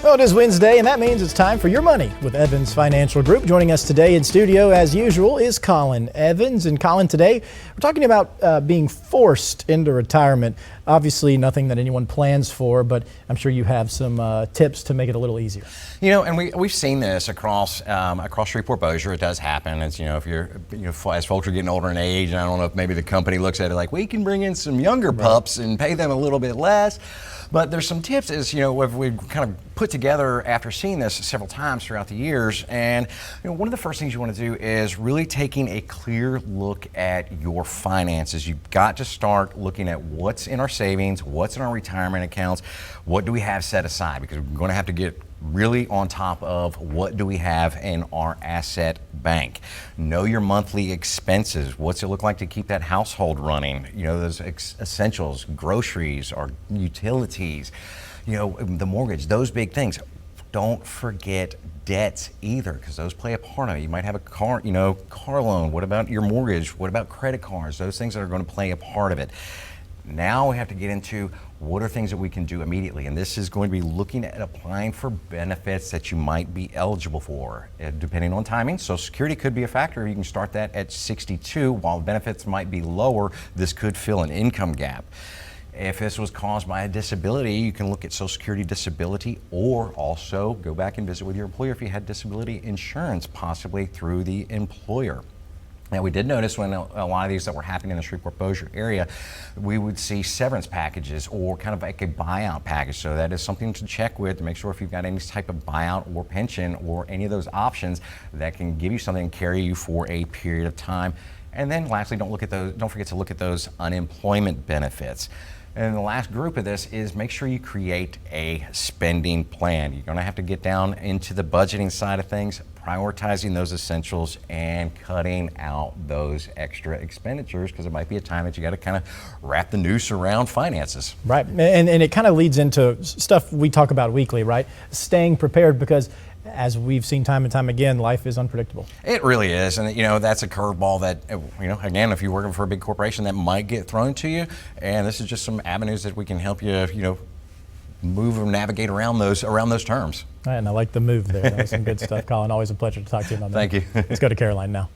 Well, it is Wednesday, and that means it's time for Your Money with Evans Financial Group. Joining us today in studio, as usual, is Colin Evans. And Colin, today we're talking about being forced into retirement. Obviously, nothing that anyone plans for, but I'm sure you have some tips to make it a little easier. You know, and we've seen this across Shreveport-Bossier. It does happen. It's, you know, if you're, as folks are getting older in age, and I don't know if maybe the company looks at it like, we can bring in some younger pups and pay them a little bit less. But there's some tips, we've kind of put together after seeing this several times throughout the years. And one of the first things you want to do is really taking a clear look at your finances. You've got to start looking at what's in our savings, what's in our retirement accounts, what do we have set aside, because we're going to have to get really on top of what do we have in our asset bank. Know your monthly expenses. What's it look like to keep that household running? You know, those essentials, groceries, or utilities, the mortgage, those big things. Don't forget debts either, because those play a part of it. You might have a car loan. What about your mortgage? What about credit cards? Those things that are going to play a part of it. Now we have to get into what are things that we can do immediately, and this is going to be looking at applying for benefits that you might be eligible for. Depending on timing, Social Security could be a factor. You can start that at 62. While benefits might be lower, this could fill an income gap. If this was caused by a disability, you can look at Social Security disability, or also go back and visit with your employer if you had disability insurance, possibly through the employer. Now, we did notice when a lot of these that were happening in the Shreveport-Bossier area, we would see severance packages or kind of like a buyout package. So that is something to check with to make sure if you've got any type of buyout or pension or any of those options that can give you something and carry you for a period of time. And then lastly, don't forget to look at those unemployment benefits. And the last group of this is make sure you create a spending plan. You're going to have to get down into the budgeting side of things, prioritizing those essentials and cutting out those extra expenditures, because it might be a time that you got to kind of wrap the noose around finances. Right, and it kind of leads into stuff we talk about weekly, right? Staying prepared, because as we've seen time and time again, life is unpredictable. It really is, and that's a curveball that, again, if you're working for a big corporation, that might get thrown to you, and this is just some avenues that we can help you, move or navigate around those terms. And I like the move there. That was some good stuff, Colin. Always a pleasure to talk to you about that. Thank you. Let's go to Caroline now.